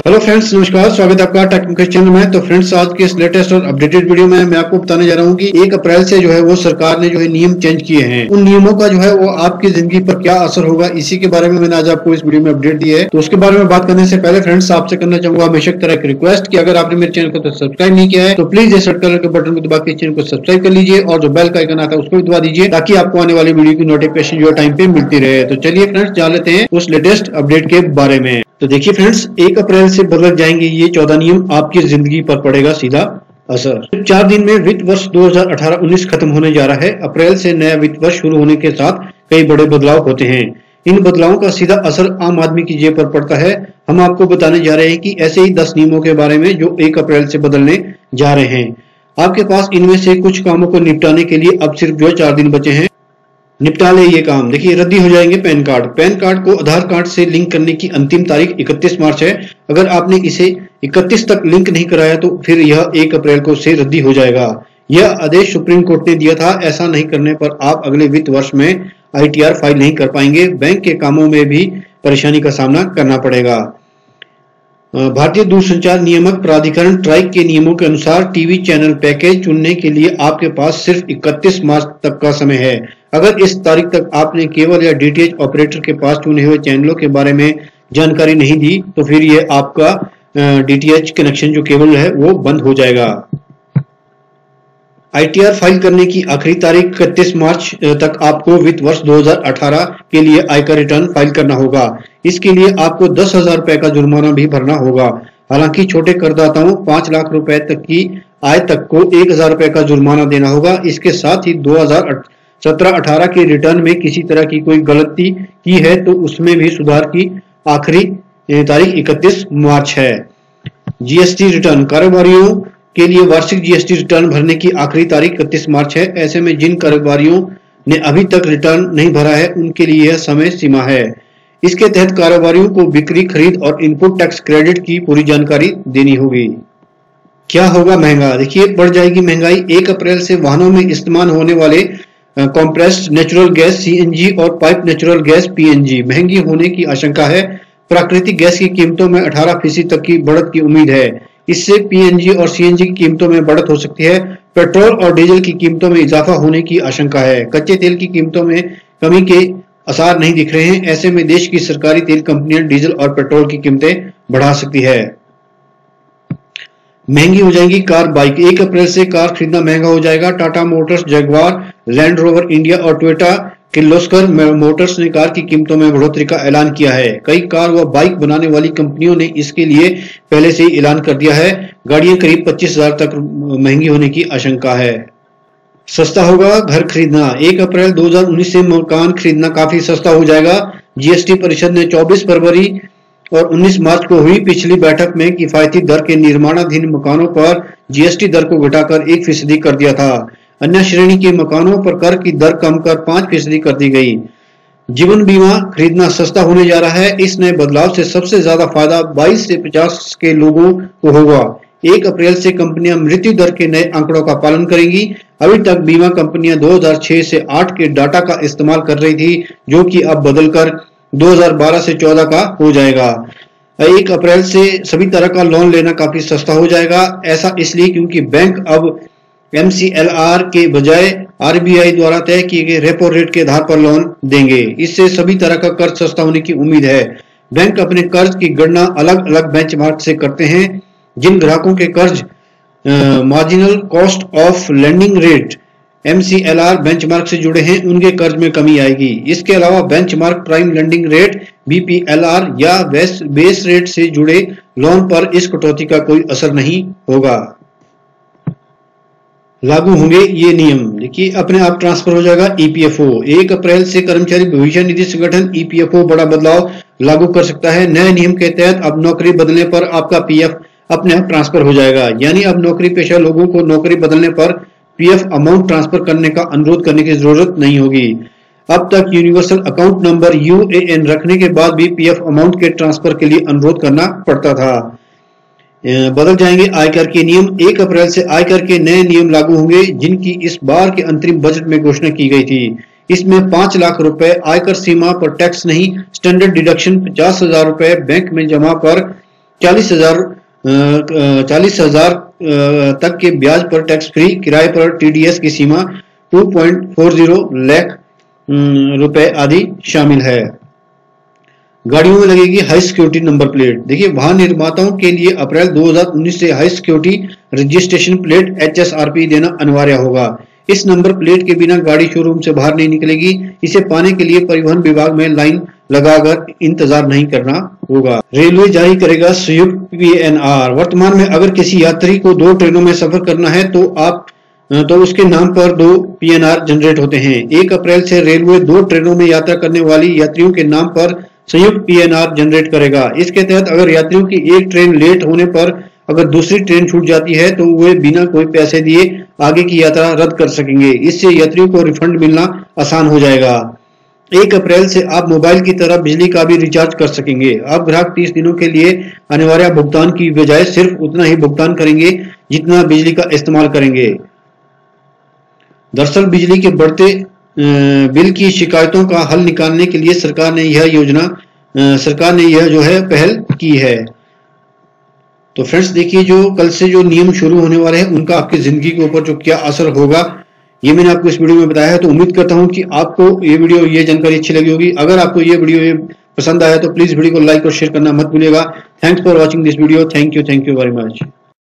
Hello friends, नमस्कार। स्वागत है आपका टेक्निकल चैनल में। तो फ्रेंड्स, आज के इस लेटेस्ट और अपडेटेड वीडियो में मैं आपको बताने जा रहा हूं कि 1 अप्रैल से जो है वो सरकार ने जो है नियम चेंज किए हैं। उन नियमों का जो है वो आपकी जिंदगी पर क्या असर होगा, इसी के बारे में मैंने आज आपको इस वीडियो में अपडेट दी है। तो उसके बारे में बात करने से पहले फ्रेंड्स, आपसे करना चाहूंगा हमेशा की तरह एक रिक्वेस्ट कि अगर आपने मेरे चैनल को सब्सक्राइब नहीं किया है तो प्लीज इस रेड कलर के बटन को दबा के चैनल को सब्सक्राइब कर लीजिए और जो बेल का आइकन आता है उसको भी दबा दीजिए ताकि आपको आने वाली वीडियो की नोटिफिकेशन जो टाइम पे मिलती रहे। तो चलिए फ्रेंड्स, जान लेते हैं उस लेटेस्ट अपडेट के बारे में। तो देखिए फ्रेंड्स, 1 अप्रैल से बदल जाएंगे ये 14 नियम। आपकी जिंदगी पर पड़ेगा सीधा असर। 4 दिन में वित्त वर्ष 2018-19 खत्म होने जा रहा है। अप्रैल से नया वित्त वर्ष शुरू होने के साथ कई बड़े बदलाव होते हैं। इन बदलावों का सीधा असर आम आदमी की जेब पर पड़ता है। हम आपको बताने जा रहे हैं कि ऐसे ही 10 नियमों के बारे में जो 1 अप्रैल से बदलने जा रहे हैं। आपके पास इनमें से कुछ कामों को निपटाने के लिए अब सिर्फ जो 4 दिन बचे हैं। निपटा ले ये काम। देखिए, रद्दी हो जाएंगे पैन कार्ड। पैन कार्ड को आधार कार्ड से लिंक करने की अंतिम तारीख 31 मार्च है। अगर आपने इसे 31 तक लिंक नहीं कराया तो फिर यह 1 अप्रैल को से रद्दी हो जाएगा। यह आदेश सुप्रीम कोर्ट ने दिया था। ऐसा नहीं करने पर आप अगले वित्त वर्ष में ITR फाइल नहीं कर पाएंगे। बैंक के कामों में भी परेशानी का सामना करना पड़ेगा। भारतीय दूरसंचार नियामक प्राधिकरण ट्राइक के नियमों के अनुसार टीवी चैनल पैकेज चुनने के लिए आपके पास सिर्फ 31 मार्च तक का समय है। अगर इस तारीख तक आपने केबल या DTH ऑपरेटर के पास चुने हुए चैनलों के बारे में जानकारी नहीं दी तो फिर यह आपका DTH कनेक्शन जो केबल है वो बंद हो जाएगा। ITR फाइल करने की आखिरी तारीख 31 मार्च तक आपको वित्त वर्ष 2018 के लिए आयकर रिटर्न फाइल करना होगा। इसके लिए आपको 10,000 रुपए का जुर्माना भी भरना होगा। हालांकि छोटे करदाताओं 5 लाख रुपए तक की आय तक को 1,000 रुपए का जुर्माना देना होगा। इसके साथ ही 2017-18 के रिटर्न में किसी तरह की कोई गलती की है तो उसमें भी सुधार की आखिरी तारीख 31 मार्च है। GST रिटर्न कारोबारियों के लिए वार्षिक GST रिटर्न भरने की आखिरी तारीख 31 मार्च है। ऐसे में जिन कारोबारियों ने अभी तक रिटर्न नहीं भरा है उनके लिए यह समय सीमा है। इसके तहत कारोबारियों को बिक्री, खरीद और इनपुट टैक्स क्रेडिट की पूरी जानकारी देनी होगी। क्या होगा महंगा? देखिए, बढ़ जाएगी महंगाई। 1 अप्रैल से वाहनों में इस्तेमाल होने वाले कॉम्प्रेस्ड नेचुरल गैस CNG और पाइप नेचुरल गैस PNG महंगी होने की आशंका है। प्राकृतिक गैस की कीमतों में 18% तक की बढ़त की उम्मीद है। इससे PNG और CNG की कीमतों में बढ़त हो सकती है। पेट्रोल और डीजल की कीमतों में इजाफा होने की आशंका है। कच्चे तेल की कीमतों में कमी के आसार नहीं दिख रहे हैं। ऐसे में देश की सरकारी तेल कंपनियां डीजल और पेट्रोल की कीमतें बढ़ा सकती है। महंगी हो जाएंगी कार, बाइक। 1 अप्रैल से कार खरीदना महंगा हो जाएगा। Tata Motors, Jaguar, land rover India और टोयोटा किर्लोस्कर मोटर्स ने कार की कीमतों में बढ़ोतरी का ऐलान किया है। कई कार व बाइक बनाने वाली कंपनियों ने इसके लिए पहले से ही ऐलान कर दिया है। गाड़ियां करीब 25,000 तक महंगी होने की आशंका है। सस्ता होगा घर खरीदना। 1 अप्रैल 2019 से मकान खरीदना काफी सस्ता हो जाएगा। GST परिषद ने 24 फरवरी और 19 मार्च को हुई पिछली बैठक में किफायती दर के निर्माणाधीन मकानों पर GST दर को घटाकर 1% कर दिया था। अन्य श्रेणी के मकानों पर कर की दर कम कर 5% कर दी गई। जीवन बीमा खरीदना सस्ता होने जा रहा है। इस नए बदलाव से सबसे ज्यादा फायदा 22 से 50 के लोगों को होगा। 1 अप्रैल से कंपनियां मृत्यु दर के नए आंकड़ों का पालन करेंगी। अभी तक बीमा कंपनियां 2006 से 8 के डाटा का इस्तेमाल कर रही थी, जो कि अब बदलकर 2012 से 14 का हो जाएगा। 1 अप्रैल से सभी तरह का लोन लेना काफी सस्ता हो जाएगा। ऐसा इसलिए क्योंकि बैंक अब MCLR के बजाय RBI द्वारा तय किए गए रेपो रेट के आधार पर लोन देंगे। इससे सभी तरह का कर्ज सस्ता होने की उम्मीद है। बैंक अपने कर्ज की गणना अलग अलग बेंचमार्क से करते हैं। जिन ग्राहकों के कर्ज marginal cost of lending rate MCLR benchmark से जुड़े हैं उनके कर्ज में कमी आएगी। इसके अलावा benchmark prime lending rate BPLR या बेस रेट से जुड़े लोन पर इस कटौती का कोई असर नहीं होगा। लागू होंगे ये नियम। देखिए, अपने आप ट्रांसफर हो जाएगा EPFO। 1 अप्रैल से कर्मचारी भविष्य निधि संगठन EPFO बड़ा बदलाव लागू कर सकता है। नए नियम के तहत अब नौकरी बदलने पर आपका PF अपने आप ट्रांसफर हो जाएगा। यानी अब नौकरी पेशा लोगों को नौकरी बदलने पर PF अमाउंट ट्रांसफर करने का अनुरोध करने की जरूरत नहीं होगी। अब तक यूनिवर्सल अकाउंट नंबर UAN रखने के बाद भी PF अमाउंट के ट्रांसफर के लिए अनुरोध करना पड़ता था। बदल जाएंगे आयकर के नियम। 1 अप्रैल से आयकर के नए नियम लागू होंगे, जिनकी इस बार के अंतरिम बजट में घोषणा की गई थी। इसमें 5 लाख रुपए आयकर सीमा पर टैक्स नहीं, स्टैंडर्ड डिडक्शन 50,000 रुपए बैंक में जमा पर 40,000 तक के ब्याज पर टैक्स फ्री, किराए पर TDS की सीमा 2.40 लाख रुपए आदि शामिल है। गाड़ियों में लगेगी हाई सिक्योरिटी नंबर प्लेट। देखिए, वाहन निर्माताओं के लिए अप्रैल 2019 से high security registration plate HSRP देना अनिवार्य होगा। इस नंबर प्लेट के बिना गाड़ी शोरूम से बाहर नहीं निकलेगी। इसे पाने के लिए परिवहन विभाग में लाइन लगाकर इंतजार नहीं करना होगा। रेलवे जारी करेगा संयुक्त PNR। वर्तमान में अगर किसी यात्री को 2 ट्रेनों में सफर करना है तो उसके नाम पर 2 PNR जनरेट होते हैं। 1 अप्रैल से रेलवे 2 ट्रेनों में यात्रा करने वाली यात्रियों के नाम पर संयुक्त PNR जनरेट करेगा। इसके तहत अगर यात्रियों की एक ट्रेन लेट होने पर अगर दूसरी ट्रेन छूट जाती है तो वे बिना कोई पैसे दिए आगे की यात्रा रद्द कर सकेंगे। इससे यात्रियों को रिफंड मिलना आसान हो जाएगा। 1 अप्रैल से आप मोबाइल की तरह बिजली का भी रिचार्ज कर सकेंगे। अब ग्राहक 30 दिनों के लिए अनिवार्य भुगतान की बजाय सिर्फ उतना ही भुगतान करेंगे जितना बिजली का इस्तेमाल करेंगे। दरअसल बिजली के बढ़ते बिल की शिकायतों का हल निकालने के लिए सरकार ने यह जो है पहल की है। तो फ्रेंड्स देखिए, जो कल से जो नियम शुरू होने वाले हैं उनका आपकी जिंदगी के ऊपर जो क्या असर होगा ये मैंने आपको इस वीडियो में बताया है। तो उम्मीद करता हूं कि आपको ये जानकारी अच्छी लगी होगी। अगर आपको ये वीडियो पसंद आया तो प्लीज वीडियो को लाइक और शेयर करना मत भूलिएगा। Thanks for watching this video. Thank you very much.